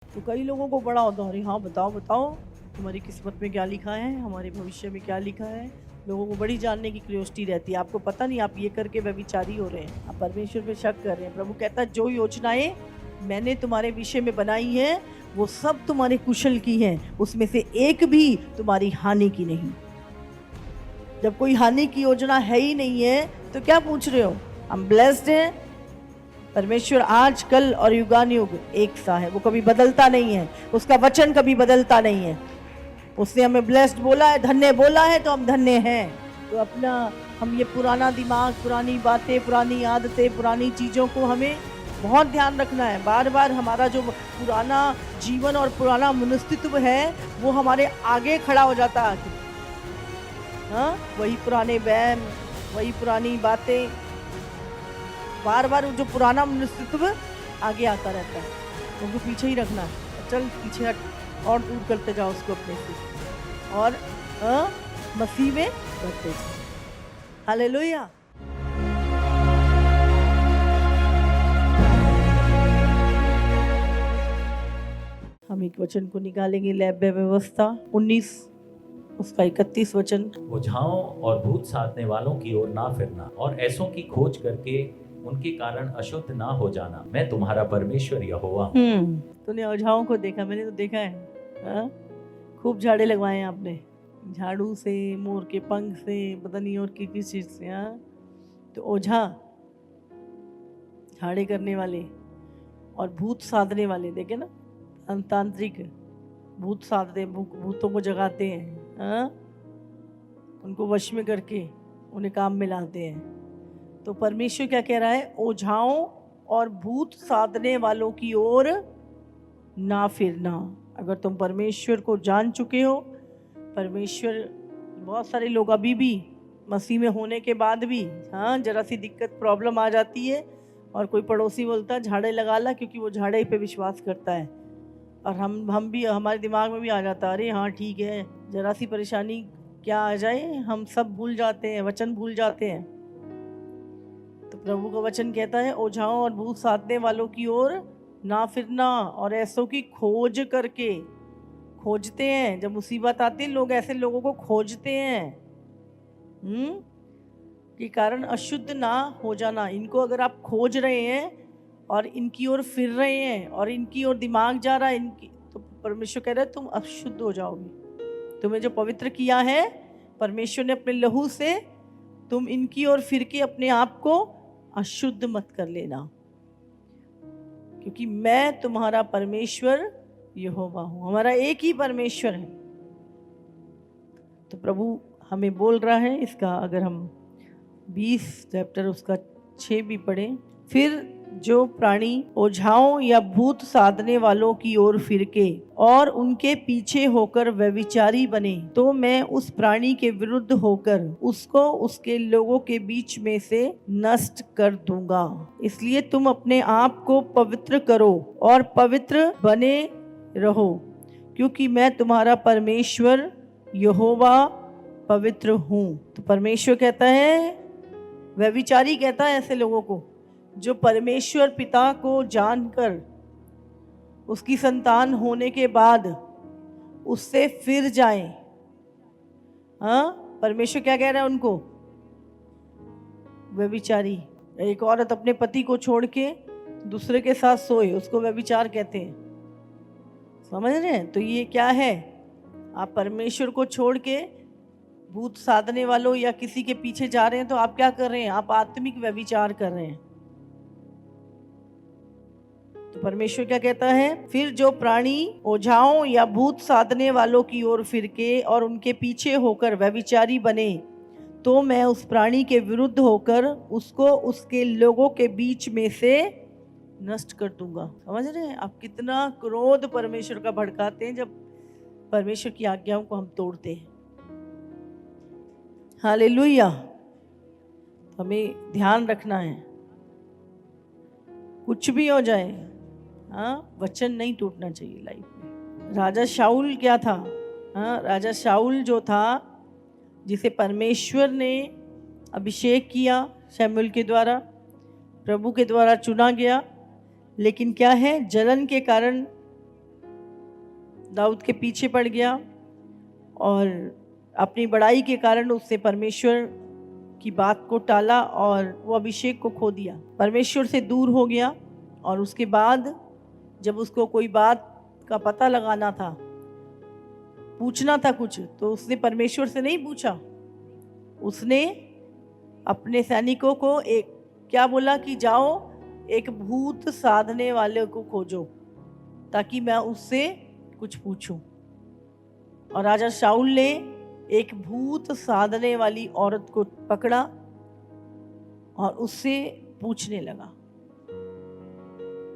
तो कई लोगों को बड़ा होता है, अरे हाँ बताओ बताओ, तुम्हारी किस्मत में क्या लिखा है, हमारे भविष्य में क्या लिखा है। लोगों को बड़ी जानने की क्यूरियोसिटी रहती है। आपको पता नहीं आप ये करके व्यभिचारी हो रहे हैं, आप परमेश्वर पे शक कर रहे हैं। प्रभु कहता है जो योजनाएं मैंने तुम्हारे विषय में बनाई है वो सब तुम्हारे कुशल की हैं, उसमें से एक भी तुम्हारी हानि की नहीं। जब कोई हानि की योजना है ही नहीं है तो क्या पूछ रहे हो? हम ब्लेस्ड हैं। परमेश्वर आज कल और युगानुयुग एक सा है, वो कभी बदलता नहीं है, उसका वचन कभी बदलता नहीं है। उसने हमें ब्लेस्ड बोला है, धन्य बोला है, तो हम धन्य हैं। तो अपना हम ये पुराना दिमाग, पुरानी बातें, पुरानी आदतें, पुरानी चीज़ों को हमें बहुत ध्यान रखना है। बार बार हमारा जो पुराना जीवन और पुराना मनुष्यत्व है वो हमारे आगे खड़ा हो जाता है। हाँ, वही पुराने वहम, वही पुरानी बातें, बार बार जो पुराना मनुष्यत्व आगे आता रहता है, उनको पीछे ही रखना है। चल पीछे हट और दूर करते जाओ उसको अपने से, और मसीह में बढ़ते जाओ। हालेलुया। हम एक वचन को निकालेंगे, लैब व्यवस्था 19 उसका 31 वचन। ओझाओं और भूत साधने वालों की ओर ना फिरना और ऐसों की खोज करके उनके कारण अशुद्ध ना हो जाना। मैं तुम्हारा परमेश्वर यहोवा हूँ। तूने ओझाओं को देखा? मैंने तो देखा है। हाँ? खूब झाड़े लगवाए हैं आपने, झाड़ू से, मोर के पंख से, पता नहीं और किस चीज से। हाँ, तो ओझा झाड़े करने वाले और भूत साधने वाले, देखे ना, तांत्रिक भूत साधते, भूतों को जगाते हैं। हाँ? उनको वश में करके उन्हें काम में लाते हैं। तो परमेश्वर क्या कह रहा है? ओझाओं और भूत साधने वालों की ओर ना फिरना। अगर तुम परमेश्वर को जान चुके हो, परमेश्वर, बहुत सारे लोग अभी भी मसीह में होने के बाद भी, हाँ, जरा सी दिक्कत प्रॉब्लम आ जाती है और कोई पड़ोसी बोलता है झाड़े लगा ला, क्योंकि वो झाड़े पे विश्वास करता है। और हम भी, हमारे दिमाग में भी आ जाता है, अरे हाँ ठीक है, जरा सी परेशानी क्या आ जाए हम सब भूल जाते हैं, वचन भूल जाते हैं। तो प्रभु का वचन कहता है ओझाओं और भूत साधने वालों की ओर ना फिरना और ऐसों की खोज करके, खोजते हैं। जब मुसीबत आती है लोग ऐसे लोगों को खोजते हैं के कारण अशुद्ध ना हो जाना। इनको अगर आप खोज रहे हैं और इनकी ओर फिर रहे हैं और इनकी ओर दिमाग जा रहा है इनकी, तो परमेश्वर कह रहा है तुम अशुद्ध हो जाओगे। तुम्हें जो पवित्र किया है परमेश्वर ने अपने लहू से, तुम इनकी ओर फिर के अपने आप को अशुद्ध मत कर लेना, क्योंकि मैं तुम्हारा परमेश्वर यहोवा हूं। हमारा एक ही परमेश्वर है। तो प्रभु हमें बोल रहा है इसका, अगर हम 20 चैप्टर उसका 6 भी पढ़ें, फिर जो प्राणी ओझाओं या भूत साधने वालों की ओर फिर के और उनके पीछे होकर व्यभिचारी बने, तो मैं उस प्राणी के विरुद्ध होकर उसको उसके लोगों के बीच में से नष्ट कर दूंगा। इसलिए तुम अपने आप को पवित्र करो और पवित्र बने रहो, क्योंकि मैं तुम्हारा परमेश्वर यहोवा पवित्र हूँ। तो परमेश्वर कहता है, व्यभिचारी कहता है ऐसे लोगों को जो परमेश्वर पिता को जानकर उसकी संतान होने के बाद उससे फिर जाएं। हाँ, परमेश्वर क्या कह रहा है उनको? व्यभिचारी। एक औरत अपने पति को छोड़ के दूसरे के साथ सोए, उसको व्यभिचार कहते हैं। समझ रहे हैं? तो ये क्या है? आप परमेश्वर को छोड़ के भूत साधने वालों या किसी के पीछे जा रहे हैं, तो आप क्या कर रहे हैं? आप आत्मिक व्यभिचार कर रहे हैं। तो परमेश्वर क्या कहता है? फिर जो प्राणी ओझाओं या भूत साधने वालों की ओर फिर के और उनके पीछे होकर व्यभिचारी बने, तो मैं उस प्राणी के विरुद्ध होकर उसको उसके लोगों के बीच में से नष्ट कर दूंगा। समझ रहे हैं आप कितना क्रोध परमेश्वर का भड़काते हैं जब परमेश्वर की आज्ञाओं को हम तोड़ते हैं। हालेलुया। हमें ध्यान रखना है, कुछ भी हो जाए, हाँ, वचन नहीं टूटना चाहिए लाइफ में। राजा शाऊल क्या था? हाँ, राजा शाऊल जो था, जिसे परमेश्वर ने अभिषेक किया शमूएल के द्वारा, प्रभु के द्वारा चुना गया, लेकिन क्या है, जलन के कारण दाऊद के पीछे पड़ गया और अपनी बड़ाई के कारण उसने परमेश्वर की बात को टाला और वो अभिषेक को खो दिया, परमेश्वर से दूर हो गया। और उसके बाद जब उसको कोई बात का पता लगाना था, पूछना था कुछ, तो उसने परमेश्वर से नहीं पूछा, उसने अपने सैनिकों को एक क्या बोला कि जाओ एक भूत साधने वाले को खोजो ताकि मैं उससे कुछ पूछूं। और राजा शाऊल ने एक भूत साधने वाली औरत को पकड़ा और उससे पूछने लगा,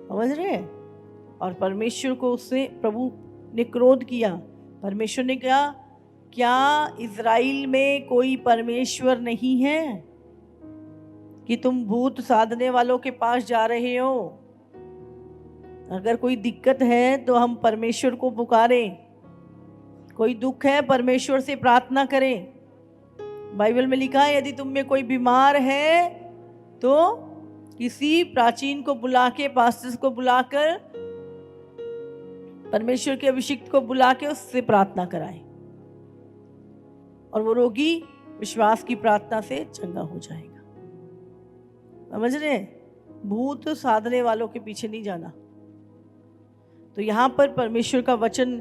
समझ रहे हैं? और परमेश्वर को उससे प्रभु ने क्रोध किया। परमेश्वर ने कहा, क्या इज़राइल में कोई परमेश्वर नहीं है कि तुम भूत साधने वालों के पास जा रहे हो? अगर कोई दिक्कत है तो हम परमेश्वर को पुकारें, कोई दुख है परमेश्वर से प्रार्थना करें। बाइबल में लिखा है, यदि तुम में कोई बीमार है तो किसी प्राचीन को बुला के, पास्टर्स को बुलाकर, परमेश्वर के अभिषिक्त को बुला के उससे प्रार्थना कराए और वो रोगी विश्वास की प्रार्थना से चंगा हो जाएगा। समझ रहे? भूत साधने वालों के पीछे नहीं जाना। तो यहाँ पर परमेश्वर का वचन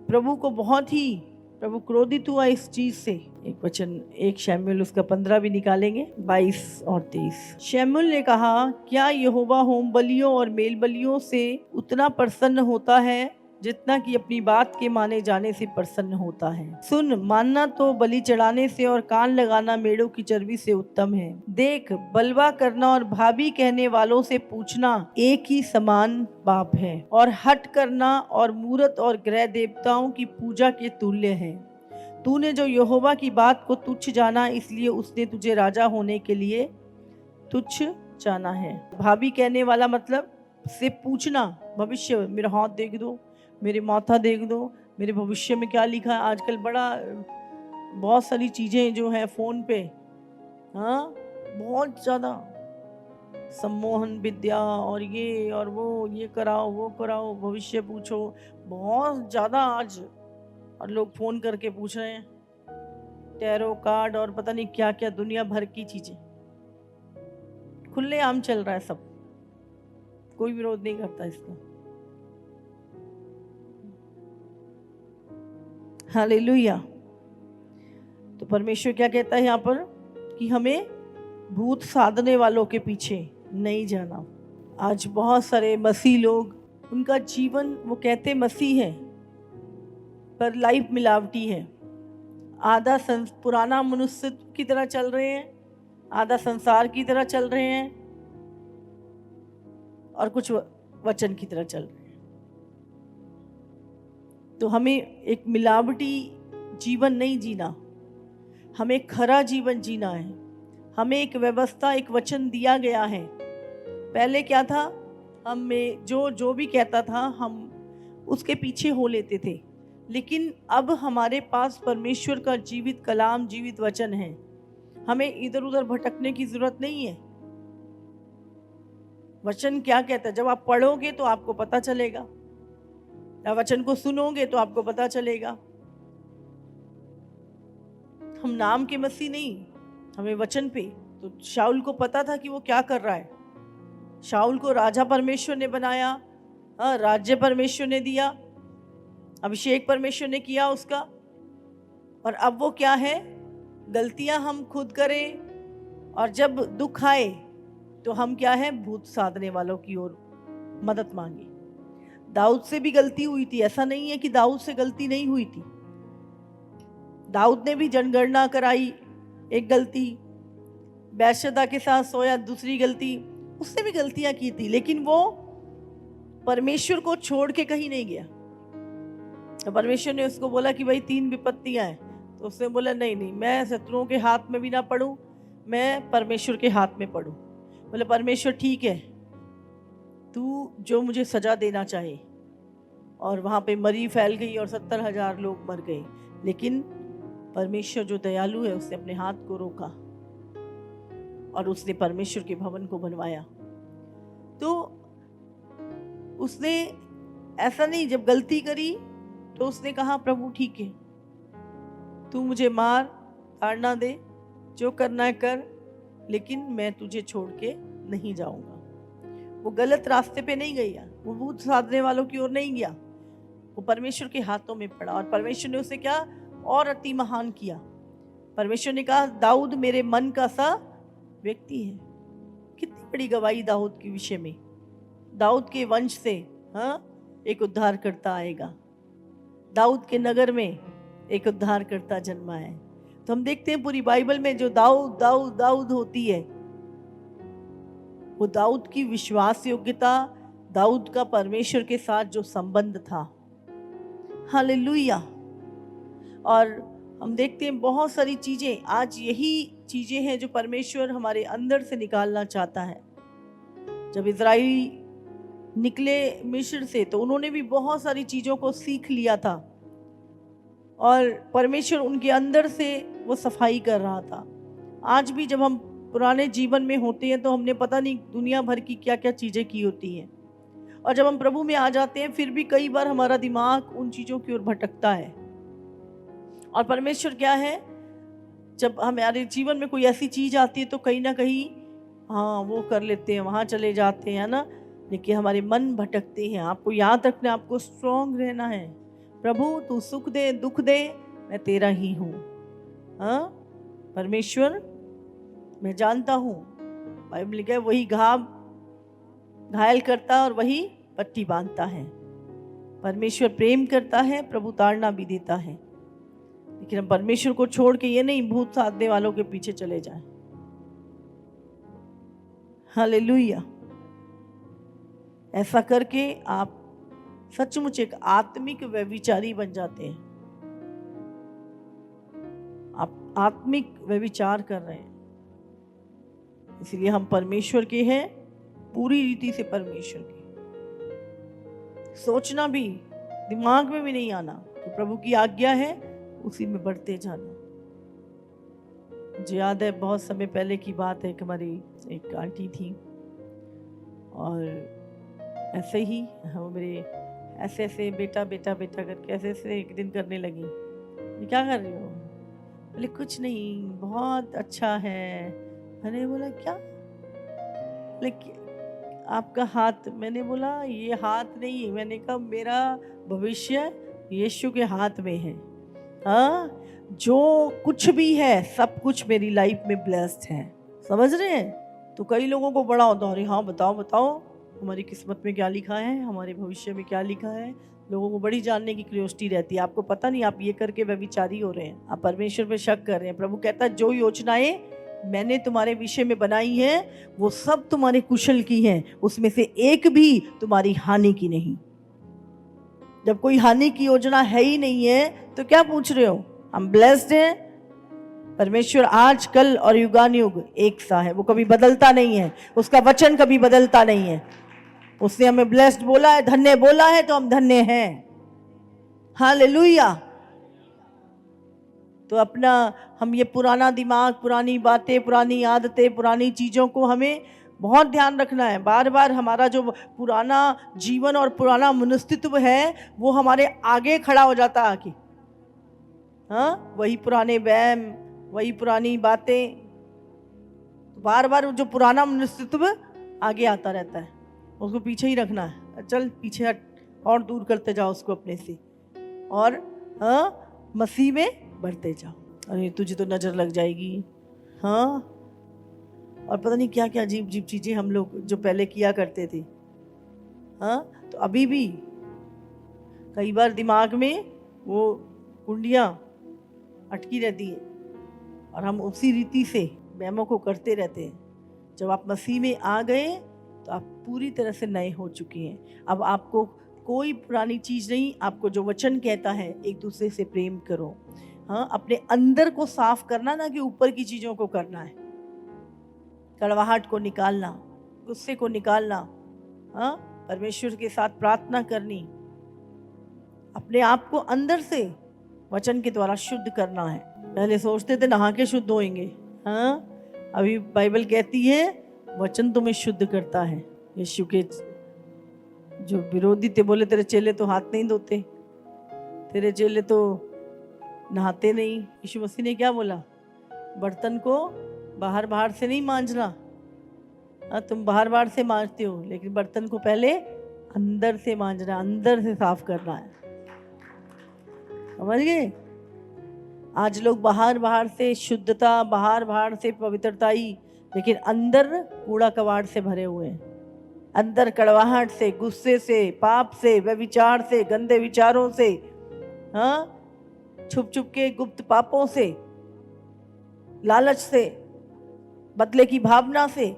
प्रभु को बहुत ही, प्रभु क्रोधित हुआ इस चीज से। एक वचन, 1 शमूएल उसका 15 भी निकालेंगे, 22 और 23। शमूएल ने कहा, क्या यहोवा होम बलियों और मेल बलियों से उतना प्रसन्न होता है जितना कि अपनी बात के माने जाने से प्रसन्न होता है? सुन, मानना तो बलि चढ़ाने से और कान लगाना मेढ़ों की चर्बी से उत्तम है। देख, बलवा करना और भाभी कहने वालों से पूछना एक ही समान पाप है, और हट करना और मूरत और ग्रह देवताओं की पूजा के तुल्य है। तूने जो यहोवा की बात को तुच्छ जाना, इसलिए उसने तुझे राजा होने के लिए तुच्छ जाना है। भाभी कहने वाला मतलब से पूछना, भविष्य, मेरा हाथ देख दो, मेरे माथा देख दो, मेरे भविष्य में क्या लिखा है। आजकल बहुत सारी चीज़ें जो है फ़ोन पे, हाँ, बहुत ज़्यादा सम्मोहन विद्या और ये और वो, ये कराओ वो कराओ, भविष्य पूछो, बहुत ज़्यादा आज। और लोग फ़ोन करके पूछ रहे हैं टैरो कार्ड और पता नहीं क्या क्या, दुनिया भर की चीज़ें खुलेआम चल रहा है सब, कोई विरोध नहीं करता इसका। हालेलुया। तो परमेश्वर क्या कहता है यहाँ पर कि हमें भूत साधने वालों के पीछे नहीं जाना। आज बहुत सारे मसीह लोग, उनका जीवन, वो कहते मसीह है पर लाइफ मिलावटी है। आधा पुराना मनुष्य की तरह चल रहे हैं, आधा संसार की तरह चल रहे हैं और कुछ वचन की तरह चल रहे हैं। तो हमें एक मिलावटी जीवन नहीं जीना, हमें खरा जीवन जीना है। हमें एक व्यवस्था, एक वचन दिया गया है। पहले क्या था, हमें जो भी कहता था हम उसके पीछे हो लेते थे, लेकिन अब हमारे पास परमेश्वर का जीवित कलाम, जीवित वचन है। हमें इधर उधर भटकने की जरूरत नहीं है। वचन क्या कहता है, जब आप पढ़ोगे तो आपको पता चलेगा, या वचन को सुनोगे तो आपको पता चलेगा। हम नाम के मसीह नहीं, हमें वचन पे। तो शाऊल को पता था कि वो क्या कर रहा है। शाऊल को राजा परमेश्वर ने बनाया, राज्य परमेश्वर ने दिया, अभिषेक परमेश्वर ने किया उसका। और अब वो क्या है, गलतियां हम खुद करें और जब दुख आए तो हम क्या है, भूत साधने वालों की ओर मदद मांगे। दाऊद से भी गलती हुई थी, ऐसा नहीं है कि दाऊद से गलती नहीं हुई थी। दाऊद ने भी जनगणना कराई, एक गलती, बैशदा के साथ सोया, दूसरी गलती, उसने भी गलतियां की थी, लेकिन वो परमेश्वर को छोड़ के कहीं नहीं गया। तो परमेश्वर ने उसको बोला कि भाई 3 विपत्तियां हैं, तो उसने बोला नहीं, मैं शत्रुओं के हाथ में भी ना पढ़ूं, मैं परमेश्वर के हाथ में पढ़ूं। बोले परमेश्वर ठीक है, तू जो मुझे सजा देना चाहे। और वहाँ पे मरी फैल गई और 70,000 लोग मर गए, लेकिन परमेश्वर जो दयालु है उसने अपने हाथ को रोका और उसने परमेश्वर के भवन को बनवाया। तो उसने ऐसा नहीं, जब गलती करी तो उसने कहा प्रभु ठीक है, तू मुझे मार, ताड़ना दे, जो करना है कर, लेकिन मैं तुझे छोड़ के नहीं जाऊंगा। वो गलत रास्ते पे नहीं गया, वो भूत साधने वालों की ओर नहीं गया, वो परमेश्वर के हाथों में पड़ा और परमेश्वर ने उसे क्या और अति महान किया। परमेश्वर ने कहा दाऊद मेरे मन का सा व्यक्ति है। कितनी बड़ी गवाही दाऊद के विषय में। दाऊद के वंश से एक उद्धारकर्ता आएगा, दाऊद के नगर में एक उद्धारकर्ता जन्मा है। तो हम देखते हैं पूरी बाइबल में जो दाऊद दाऊद दाऊद होती है, वो दाऊद की विश्वास योग्यता, दाऊद का परमेश्वर के साथ जो संबंध था। हालेलुया। और हम देखते हैं बहुत सारी चीजें, आज यही चीजें हैं जो परमेश्वर हमारे अंदर से निकालना चाहता है। जब इजराइली निकले मिस्र से तो उन्होंने भी बहुत सारी चीजों को सीख लिया था और परमेश्वर उनके अंदर से वो सफाई कर रहा था। आज भी जब हम पुराने जीवन में होते हैं तो हमने पता नहीं दुनिया भर की क्या क्या चीजें की होती हैं, और जब हम प्रभु में आ जाते हैं फिर भी कई बार हमारा दिमाग उन चीजों की ओर भटकता है। और परमेश्वर क्या है, जब हमारे जीवन में कोई ऐसी चीज आती है तो कहीं ना कहीं वो कर लेते हैं, वहां चले जाते हैं ना, लेकिन हमारे मन भटकते हैं। आपको याद रखना, आपको स्ट्रांग रहना है। प्रभु तू सुख दे दुख दे, मैं तेरा ही हूँ। परमेश्वर मैं जानता हूँ, बाइबल लिखा है वही घायल करता और वही पट्टी बांधता है। परमेश्वर प्रेम करता है, प्रभु ताड़ना भी देता है, लेकिन हम परमेश्वर को छोड़ के ये नहीं भूत साधने वालों के पीछे चले जाएं। हालेलुया। ऐसा करके आप सचमुच एक आत्मिक व्यभिचारी बन जाते हैं। आप आत्मिक व्यभिचार कर रहे हैं। इसलिए हम परमेश्वर के हैं, पूरी रीति से परमेश्वर के। सोचना भी दिमाग में भी नहीं आना, तो प्रभु की आज्ञा है उसी में बढ़ते जाना। मुझे याद है बहुत समय पहले की बात है कि हमारी एक आंटी थी और ऐसे ही हम मेरे ऐसे बेटा बेटा बेटा करके ऐसे एक दिन करने लगी। क्या कर रही हो? बोले कुछ नहीं, बहुत अच्छा है। मैंने बोला क्या? लेकिन आपका हाथ, मैंने बोला ये हाथ नहीं, मैंने कहा मेरा भविष्य यीशु के हाथ में है। जो कुछ भी है सब कुछ मेरी लाइफ में ब्लेस्ड है। समझ रहे हैं? तो कई लोगों को बड़ा होता है, हाँ बताओ हमारी किस्मत में क्या लिखा है, हमारे भविष्य में क्या लिखा है। लोगों को बड़ी जानने की क्यूरियोसिटी रहती है। आपको पता नहीं, आप ये करके व्यभिचारी हो रहे हैं, आप परमेश्वर पे शक कर रहे हैं। प्रभु कहता है जो योजनाएं मैंने तुम्हारे विषय में बनाई है वो सब तुम्हारे कुशल की हैं, उसमें से एक भी तुम्हारी हानि की नहीं। जब कोई हानि की योजना है ही नहीं है तो क्या पूछ रहे हो? हम ब्लेस्ड हैं। परमेश्वर आज कल और युगानुयुग एक सा है, वो कभी बदलता नहीं है, उसका वचन कभी बदलता नहीं है। उसने हमें ब्लेस्ड बोला है, धन्य बोला है, तो हम धन्य हैं। हालेलुया। तो अपना हम ये पुराना दिमाग, पुरानी बातें, पुरानी आदतें, पुरानी चीजों को हमें बहुत ध्यान रखना है। बार बार हमारा जो पुराना जीवन और पुराना मनुष्यत्व है वो हमारे आगे खड़ा हो जाता है आके। वही पुराने वहम, वही पुरानी बातें, बार बार जो पुराना मनुष्यत्व आगे आता रहता है, उसको पीछे ही रखना है। चल पीछे हट और दूर करते जाओ उसको अपने से, और मसीह में बढ़ते जाओ। अरे तुझे तो नजर लग जाएगी। और पता नहीं क्या क्या अजीब अजीब चीजें हम लोग जो पहले किया करते थे। तो अभी भी कई बार दिमाग में वो कुंडियां अटकी रहती है और हम उसी रीति से वहमों को करते रहते हैं। जब आप मसीह में आ गए तो आप पूरी तरह से नए हो चुके हैं। अब आपको कोई पुरानी चीज नहीं, आपको जो वचन कहता है एक दूसरे से प्रेम करो। अपने अंदर को साफ करना, ना कि ऊपर की चीजों को करना है। कड़वाहट को निकालना, गुस्से को निकालना, परमेश्वर के साथ प्रार्थना करनी, अपने आप को अंदर से वचन के द्वारा शुद्ध करना है। पहले सोचते थे नहा के शुद्ध होएंगे, अभी बाइबल कहती है वचन तुम्हें शुद्ध करता है। यीशु के जो विरोधी थे बोले तेरे चेले तो हाथ नहीं धोते, तेरे चेले तो नहाते नहीं। यीशु मसीह ने क्या बोला? बर्तन को बाहर बाहर से नहीं मांजना। हाँ, तुम बाहर बाहर से मांजते हो, लेकिन बर्तन को पहले अंदर से मांजना, अंदर से साफ करना है। समझ गए? आज लोग बाहर बाहर से शुद्धता, बाहर बाहर से पवित्रताई, लेकिन अंदर कूड़ा कबाड़ से भरे हुए हैं। अंदर कड़वाहट से, गुस्से से, पाप से, व्यभिचार से, गंदे विचारों से, हाँ, छुप छुप के गुप्त पापों से, लालच से, बदले की भावना से,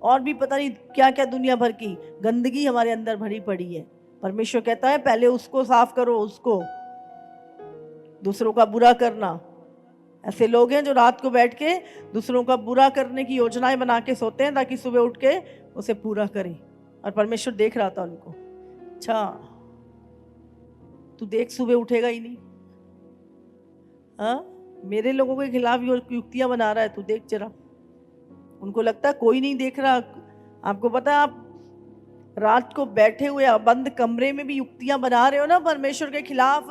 और भी पता नहीं क्या क्या दुनिया भर की गंदगी हमारे अंदर भरी पड़ी है। परमेश्वर कहता है पहले उसको साफ करो। उसको दूसरों का बुरा करना, ऐसे लोग हैं जो रात को बैठ के दूसरों का बुरा करने की योजनाएं बना के सोते हैं ताकि सुबह उठ के उसे पूरा करें। और परमेश्वर देख रहा था उनको। अच्छा, तू देख, सुबह उठेगा ही नहीं। हाँ, मेरे लोगों के खिलाफ युक्तियां बना रहा है, तू देख जरा। उनको लगता है कोई नहीं देख रहा। आपको पता है, आप रात को बैठे हुए बंद कमरे में भी युक्तियां बना रहे हो ना परमेश्वर के खिलाफ।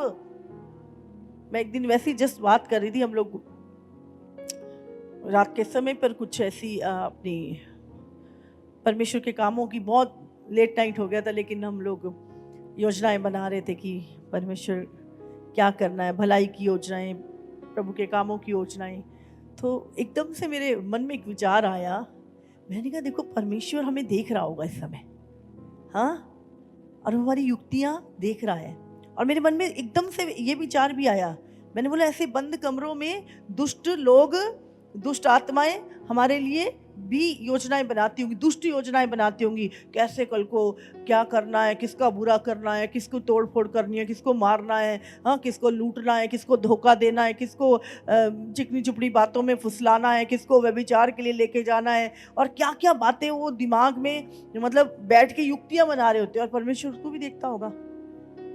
मैं एक दिन वैसी जस्ट बात कर रही थी, हम लोग रात के समय पर कुछ ऐसी अपनी परमेश्वर के कामों की, बहुत लेट नाइट हो गया था, लेकिन हम लोग योजनाएं बना रहे थे कि परमेश्वर क्या करना है, भलाई की योजनाएं, प्रभु के कामों की योजनाएं। तो एकदम से मेरे मन में एक विचार आया। मैंने कहा देखो, परमेश्वर हमें देख रहा होगा इस समय, हाँ, और हमारी युक्तियां देख रहा है। और मेरे मन में एकदम से ये विचार भी आया। मैंने बोला ऐसे बंद कमरों में दुष्ट लोग, दुष्ट आत्माएं हमारे लिए भी योजनाएं बनाती होंगी, दुष्ट योजनाएं बनाती होंगी। कैसे कल को क्या करना है, किसका बुरा करना है, किसको तोड़ फोड़ करनी है, किसको मारना है, हाँ, किसको लूटना है, किसको धोखा देना है, किसको चिकनी चुपड़ी बातों में फुसलाना है, किसको व्यभिचार के लिए लेके जाना है, और क्या क्या बातें वो दिमाग में मतलब बैठ के युक्तियां बना रहे होते हैं। और परमेश्वर उसको भी देखता होगा।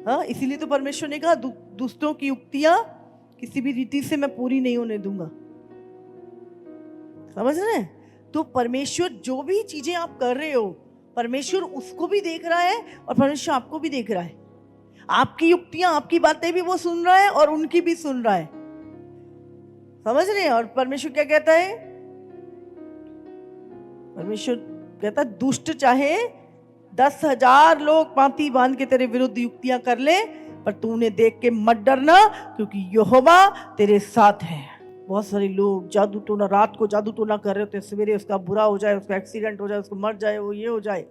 हाँ, इसीलिए तो परमेश्वर ने कहा दुष्टों की युक्तियां किसी भी रीति से मैं पूरी नहीं होने दूंगा। समझ रहे हैं? तो परमेश्वर जो भी चीजें आप कर रहे हो, परमेश्वर उसको भी देख रहा है और परमेश्वर आपको भी देख रहा है। आपकी युक्तियां, आपकी बातें भी वो सुन रहा है और उनकी भी सुन रहा है। समझ रहे हैं? और परमेश्वर क्या कहता है? परमेश्वर कहता है दुष्ट चाहे 10,000 लोग पांति बांध के तेरे विरुद्ध युक्तियां कर ले, पर तूने देख के मत डरना, क्योंकि यहोवा तेरे साथ है। बहुत सारे लोग जादू टोना, रात को जादू टोना कर रहे होते, सवेरे उसका बुरा हो जाए, उसका एक्सीडेंट हो जाए, उसको मर जाए, वो ये हो जाए।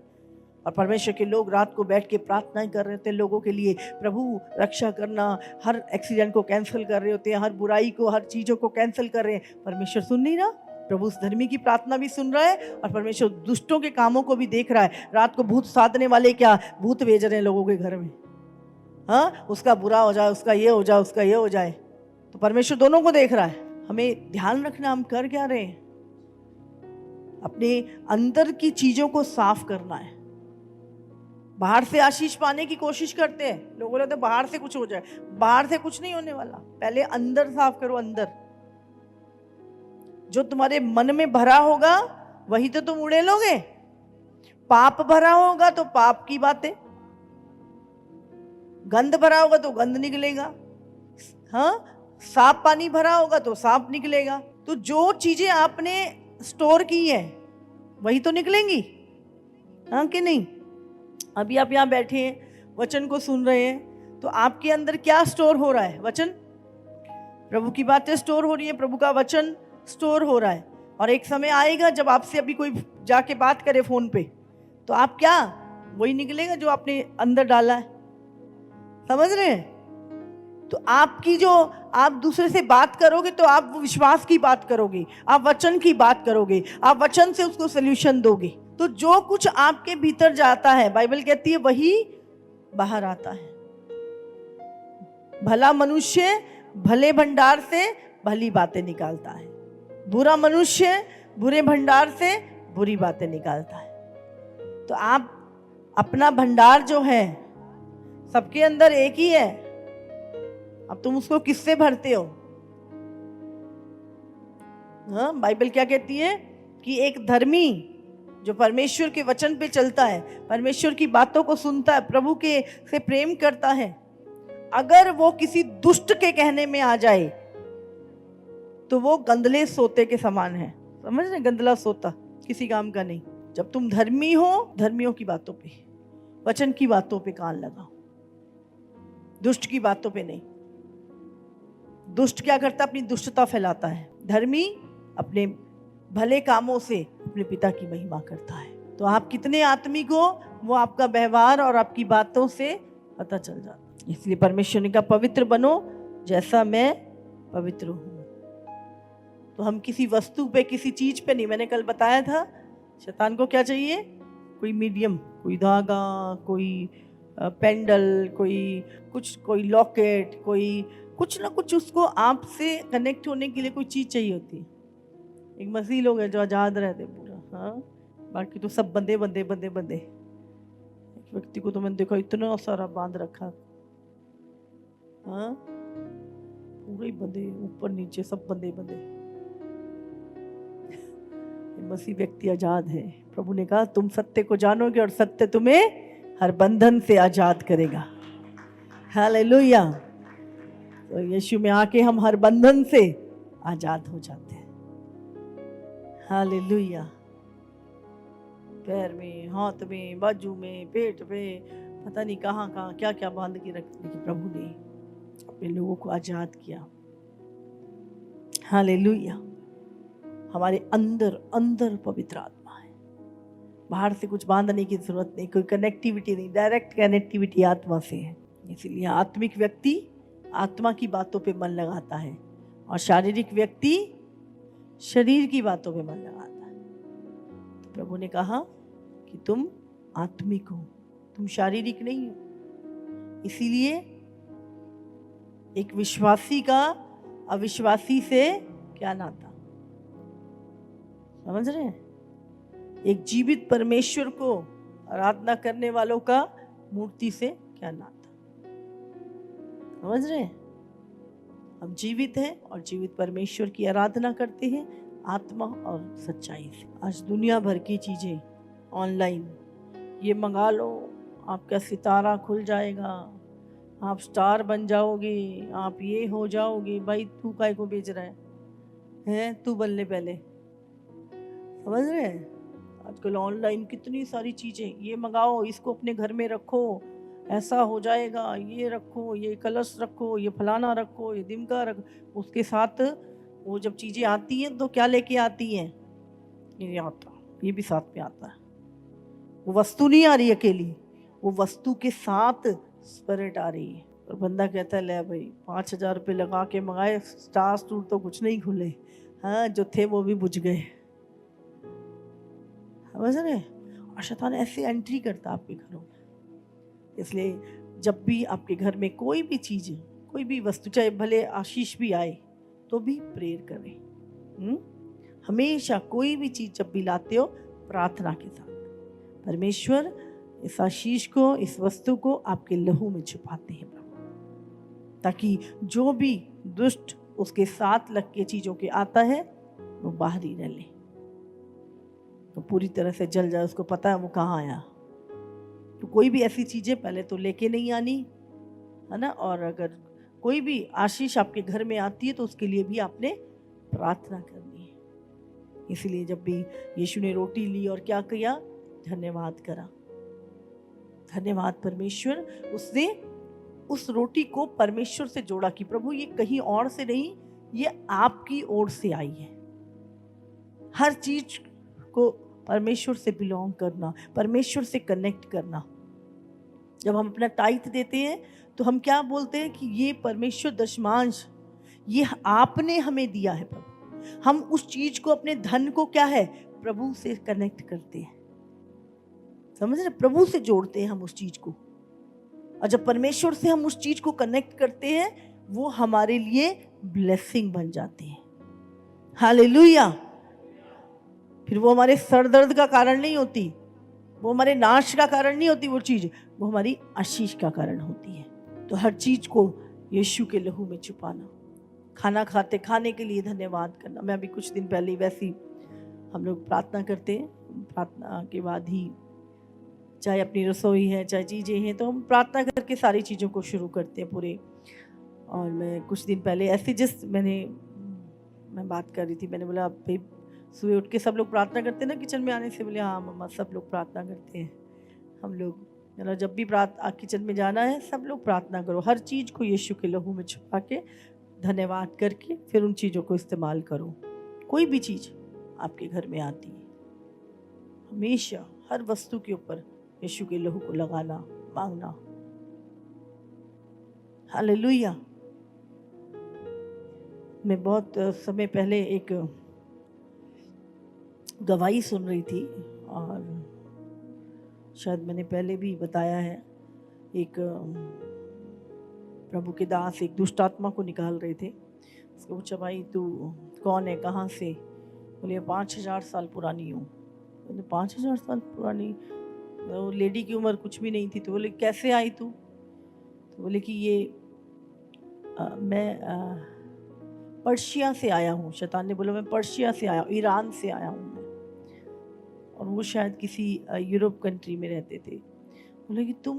और परमेश्वर के लोग रात को बैठ के प्रार्थनाएं कर रहे थे लोगों के लिए, प्रभु रक्षा करना। हर एक्सीडेंट को कैंसिल कर रहे होते हैं, हर बुराई को, हर चीज़ों को कैंसिल कर रहे हैं। परमेश्वर सुन नहीं रहा? प्रभु उस धर्मी की प्रार्थना भी सुन रहा है और परमेश्वर दुष्टों के कामों को भी देख रहा है। रात को भूत साधने वाले क्या भूत भेज रहे हैं लोगों के घर में, हाँ, उसका बुरा हो जाए, उसका ये हो जाए, उसका ये हो जाए। तो परमेश्वर दोनों को देख रहा है। हमें ध्यान रखना, हम कर क्या रहे हैं? अपने अंदर की चीजों को साफ करना है। बाहर से आशीष पाने की कोशिश करते हैं लोग, बोलते हैं बाहर से कुछ हो जाए। बाहर से कुछ नहीं होने वाला, पहले अंदर साफ करो। अंदर जो तुम्हारे मन में भरा होगा वही तो तुम उड़ेलोगे। पाप भरा होगा तो पाप की बातें, गंद भरा होगा तो गंद निकलेगा, हाँ, साफ पानी भरा होगा तो साफ निकलेगा। तो जो चीजें आपने स्टोर की है वही तो निकलेंगी, हाँ कि नहीं? अभी आप यहाँ बैठे हैं, वचन को सुन रहे हैं, तो आपके अंदर क्या स्टोर हो रहा है? वचन, प्रभु की बातें स्टोर हो रही है, प्रभु का वचन स्टोर हो रहा है। और एक समय आएगा जब आपसे अभी कोई जाके बात करे फोन पे, तो आप क्या, वही निकलेगा जो आपने अंदर डाला है। समझ रहे हैं? तो आपकी जो आप दूसरे से बात करोगे तो आप विश्वास की बात करोगे, आप वचन की बात करोगे, आप वचन से उसको सल्यूशन दोगे। तो जो कुछ आपके भीतर जाता है, बाइबल कहती है वही बाहर आता है। भला मनुष्य भले भंडार से भली बातें निकालता है, बुरा मनुष्य बुरे भंडार से बुरी बातें निकालता है। तो आप अपना भंडार जो है, सबके अंदर एक ही है, अब तुम उसको किससे भरते हो? हाँ, बाइबल क्या कहती है कि एक धर्मी जो परमेश्वर के वचन पे चलता है, परमेश्वर की बातों को सुनता है, प्रभु के से प्रेम करता है, अगर वो किसी दुष्ट के कहने में आ जाए तो वो गंदले सोते के समान है। समझ रहे, गंदला सोता किसी काम का नहीं। जब तुम धर्मी हो, धर्मियों की बातों पे, वचन की बातों पे कान लगाओ, दुष्ट की बातों पे नहीं। दुष्ट क्या करता है? अपनी दुष्टता फैलाता है। धर्मी अपने भले कामों से अपने पिता की महिमा करता है। तो आप कितने आत्मिक हो वो आपका व्यवहार और आपकी बातों से पता चल जाता है। इसलिए परमेश्वर ने कहा पवित्र बनो जैसा मैं पवित्र हूं। तो हम किसी वस्तु पे, किसी चीज पे नहीं। मैंने कल बताया था शैतान को क्या चाहिए? कोई मीडियम, कोई धागा, कोई पेंडल, कोई लॉकेट, कोई कुछ ना कुछ उसको आपसे कनेक्ट होने के लिए कोई चीज चाहिए होती है। एक मसीह लोग हैं जो आजाद रहते पूरा, हाँ, बाकी तो सब बंदे बंदे बंदे बंदे। एक व्यक्ति को तो मैंने देखा इतना सारा बांध रखा, हाँ, पूरे बंदे, ऊपर नीचे सब बंदे बंदे। मसीह व्यक्ति आजाद है। प्रभु ने कहा तुम सत्य को जानोगे और सत्य तुम्हें हर बंधन से आजाद करेगा। हालेलुया। तो यीशु में आके हम हर बंधन से आजाद हो जाते हैं। हालेलुया। पैर में, हाथ में, बाजू में, पेट में, पता नहीं कहाँ कहाँ क्या क्या बांध के रखते, लेकिन प्रभु ने अपने लोगों को आजाद किया। हालेलुया। हमारे अंदर अंदर पवित्र आत्मा है। बाहर से कुछ बांधने की जरूरत नहीं, कोई कनेक्टिविटी नहीं, डायरेक्ट कनेक्टिविटी आत्मा से है। इसलिए आत्मिक व्यक्ति आत्मा की बातों पे मन लगाता है और शारीरिक व्यक्ति शरीर की बातों पे मन लगाता है। तो प्रभु ने कहा कि तुम आत्मिक हो, तुम शारीरिक नहीं हो। इसीलिए एक विश्वासी का अविश्वासी से क्या नाता? समझ रहे हैं? एक जीवित परमेश्वर को आराधना करने वालों का मूर्ति से क्या नाता? समझ रहे हैं? हम जीवित हैं और जीवित परमेश्वर की आराधना करते हैं आत्मा और सच्चाई से। आज दुनिया भर की चीजें ऑनलाइन, ये मंगा लो, आपका सितारा खुल जाएगा, आप स्टार बन जाओगे, आप ये हो जाओगे। भाई तू काय को बेच रहा है? तू बनने पहले। समझ रहे हैं? आजकल ऑनलाइन कितनी सारी चीजें, ये मंगाओ, इसको अपने घर में रखो, ऐसा हो जाएगा, ये रखो, ये कलश रखो, ये फलाना रखो, ये दिमका रखो। उसके साथ वो जब चीजें आती हैं तो क्या लेके आती हैं? ये आता, ये भी साथ में आता है। वो वस्तु नहीं आ रही अकेली, वो वस्तु के साथ स्पिरिट आ रही है। और बंदा कहता है ले भाई 5,000 रुपये लगा के मंगाए, स्टार स्टूर तो कुछ नहीं खुले, हाँ, जो थे वो भी बुझ गए। समझ रहे? और शैतान ऐसे एंट्री करता आपके घरों में। इसलिए जब भी आपके घर में कोई भी चीज, कोई भी वस्तु, चाहे भले आशीष भी आए, तो भी प्रेयर करें। हमेशा कोई भी चीज जब भी लाते हो प्रार्थना के साथ, परमेश्वर इस आशीष को, इस वस्तु को आपके लहू में छुपाते हैं प्रभु, ताकि जो भी दुष्ट उसके साथ लग के चीजों के आता है वो बाहर ही न ले, तो पूरी तरह से जल जाए। उसको पता है वो कहाँ आया। तो कोई भी ऐसी चीजें पहले तो लेके नहीं आनी, है ना। और अगर कोई भी आशीष आपके घर में आती है तो उसके लिए भी आपने प्रार्थना करनी है। इसलिए जब भी यीशु ने रोटी ली और क्या किया? धन्यवाद करा। धन्यवाद परमेश्वर। उसने उस रोटी को परमेश्वर से जोड़ा कि प्रभु ये कहीं और से नहीं, ये आपकी ओर से आई है। हर चीज को परमेश्वर से बिलोंग करना, परमेश्वर से कनेक्ट करना। जब हम अपना टाइट देते हैं तो हम क्या बोलते हैं कि ये परमेश्वर दशमांश, ये आपने हमें दिया है प्रभु। हम उस चीज को, अपने धन को क्या है, प्रभु से कनेक्ट करते हैं। समझ रहे? प्रभु से जोड़ते हैं हम उस चीज को। और जब परमेश्वर से हम उस चीज को कनेक्ट करते हैं, वो हमारे लिए ब्लेसिंग बन जाते हैं। हालेलुया। फिर वो हमारे सर दर्द का कारण नहीं होती, वो हमारे नाश का कारण नहीं होती, वो चीज वो हमारी आशीष का कारण होती है। तो हर चीज को यीशु के लहू में छुपाना, खाना खाते खाने के लिए धन्यवाद करना। मैं अभी कुछ दिन पहले वैसी हम लोग प्रार्थना करते हैं, प्रार्थना के बाद ही चाहे अपनी रसोई है, चाहे चीज़ें हैं, तो हम प्रार्थना करके सारी चीज़ों को शुरू करते हैं पूरे। और मैं कुछ दिन पहले ऐसे जस्ट मैं बात कर रही थी, मैंने बोला भाई सुबह उठ के सब लोग प्रार्थना करते हैं ना किचन में आने से? बोले हाँ मम्मा, सब लोग प्रार्थना करते हैं। हम लोग मतलब जब भी किचन में जाना है, सब लोग प्रार्थना करो, हर चीज़ को यीशु के लहू में छुपा के धन्यवाद करके फिर उन चीज़ों को इस्तेमाल करो। कोई भी चीज़ आपके घर में आती है, हमेशा हर वस्तु के ऊपर यीशु के लहू को लगाना, मांगना। हालेलुया। मैं बहुत समय पहले एक गवाही सुन रही थी, और शायद मैंने पहले भी बताया है, एक प्रभु के दास एक दुष्ट आत्मा को निकाल रहे थे। उसको पूछा भाई तू कौन है, कहाँ से? बोले 5000 साल पुरानी हूँ। बोले 5000 साल पुरानी? वो लेडी की उम्र कुछ भी नहीं थी। तो बोले कैसे आई तू? तो बोले कि ये मैं पर्शिया से आया हूँ। शैतान ने बोला मैं पर्शिया से आया हूँ, ईरान से आया हूँ मैं। और वो शायद किसी यूरोप कंट्री में रहते थे। बोले कि तुम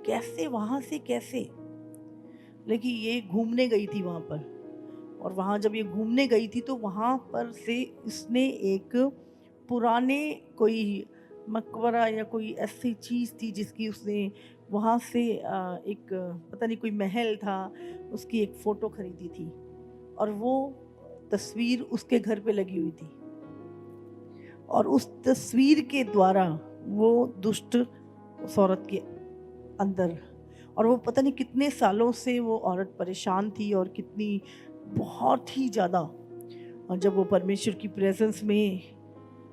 कैसे वहाँ से कैसे? बोले कि ये घूमने गई थी वहाँ पर, और वहाँ जब ये घूमने गई थी तो वहाँ पर से इसने एक पुराने कोई मकबरा या कोई ऐसी चीज़ थी जिसकी उसने वहाँ से एक पता नहीं कोई महल था, उसकी एक फ़ोटो खरीदी थी, और वो तस्वीर उसके घर पे लगी हुई थी। और उस तस्वीर के द्वारा वो दुष्ट उस औरत के अंदर, और वो पता नहीं कितने सालों से वो औरत परेशान थी, और कितनी बहुत ही ज़्यादा। और जब वो परमेश्वर की प्रेजेंस में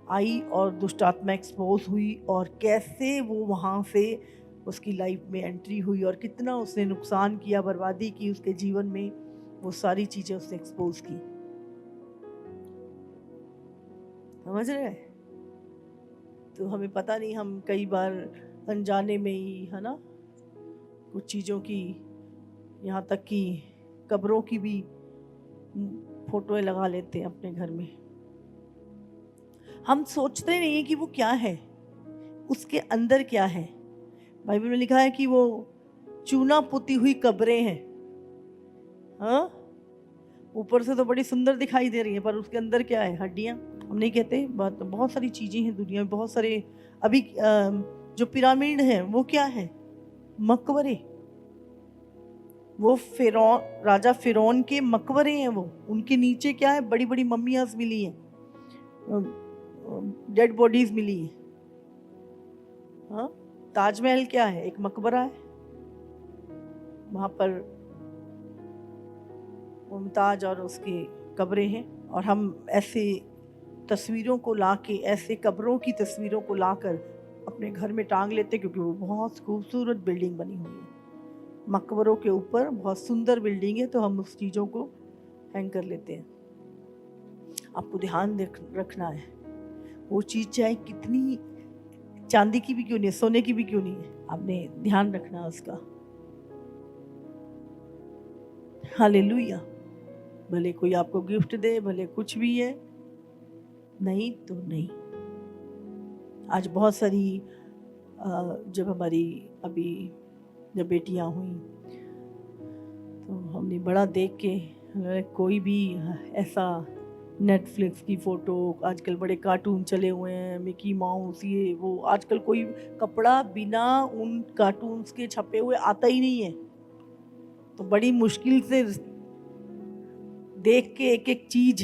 आई और दुष्ट आत्मा एक्सपोज हुई, और कैसे वो वहाँ से उसकी लाइफ में एंट्री हुई, और कितना उसने नुकसान किया, बर्बादी की उसके जीवन में, वो सारी चीज़ें उसने एक्सपोज की। समझ रहे हैं? तो हमें पता नहीं, हम कई बार अनजाने में ही, है ना, कुछ चीज़ों की, यहाँ तक कि कब्रों की भी फोटोएं लगा लेते हैं अपने घर में। हम सोचते नहीं है कि वो क्या है, उसके अंदर क्या है। बाइबल में लिखा है कि वो चूना पुती हुई कब्रें हैं। हाँ, ऊपर से तो बड़ी सुंदर दिखाई दे रही है, पर उसके अंदर क्या है? हड्डियाँ। हम नहीं कहते, बहुत सारी चीज़ें हैं दुनिया में, बहुत सारे। अभी जो पिरामिड हैं वो क्या है? मकबरे। वो फिरौन, राजा फिरौन के मकबरे हैं वो। उनके नीचे क्या है? बड़ी बड़ी मम्मियाँ मिली हैं, डेड बॉडीज मिली हैं। हाँ, ताजमहल क्या है? एक मकबरा है। वहाँ पर मुमताज और उसकी कब्रें हैं, और हम ऐसे तस्वीरों को लाके, ऐसे कब्रों की तस्वीरों को लाकर अपने घर में टांग लेते, क्योंकि वो बहुत खूबसूरत बिल्डिंग बनी हुई है मकबरों के ऊपर, बहुत सुंदर बिल्डिंग है, तो हम उस चीज़ों को हैंग कर लेते हैं। आपको ध्यान रखना है, वो चीज़ चाहे कितनी चांदी की भी क्यों नहीं है, सोने की भी क्यों नहीं है, आपने ध्यान रखना है उसका। हालेलुया। भले कोई आपको गिफ्ट दे, भले कुछ भी है, नहीं तो नहीं। आज बहुत सारी जब हमारी अभी जब बेटियां हुई, तो हमने बड़ा देख के, कोई भी ऐसा नेटफ्लिक्स की फ़ोटो, आजकल बड़े कार्टून चले हुए हैं, मिकी माउस, ये वो, आजकल कोई कपड़ा बिना उन कार्टून्स के छपे हुए आता ही नहीं है। तो बड़ी मुश्किल से देख के एक एक चीज़,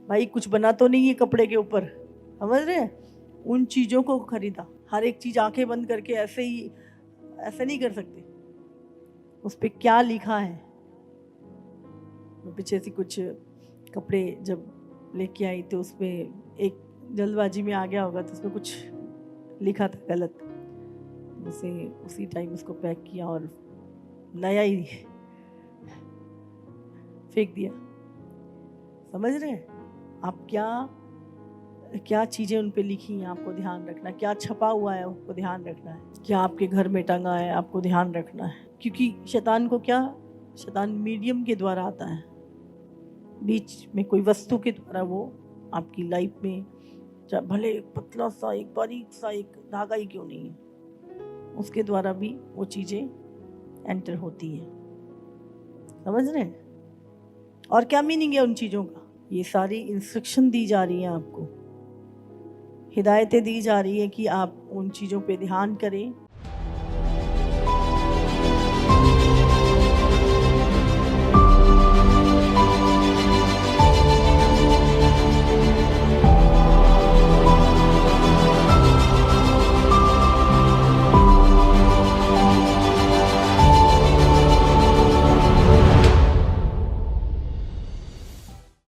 भाई कुछ बना तो नहीं है कपड़े के ऊपर, समझ रहे हैं? उन चीज़ों को खरीदा। हर एक चीज़ आंखें बंद करके ऐसे नहीं कर सकते। उस पर क्या लिखा है? पीछे से कुछ कपड़े जब लेके आई, तो उस पर एक जल्दबाजी में आ गया होगा, तो उसमें कुछ लिखा था गलत, उसे उसी टाइम उसको पैक किया और नया ही फेंक दिया। समझ रहे हैं आप? क्या चीज़ें उन पे लिखी हैं, आपको ध्यान रखना। क्या छपा हुआ है, आपको ध्यान रखना है। क्या आपके घर में टंगा है, आपको ध्यान रखना है। क्योंकि शैतान मीडियम के द्वारा आता है, बीच में कोई वस्तु के द्वारा वो आपकी लाइफ में, भले एक पतला सा, एक बारीक सा, एक धागा ही क्यों नहीं है, उसके द्वारा भी वो चीज़ें एंटर होती हैं। समझ रहे हैं? और क्या मीनिंग है उन चीज़ों का? ये सारी इंस्ट्रक्शन दी जा रही हैं आपको, हिदायतें दी जा रही है कि आप उन चीज़ों पे ध्यान करें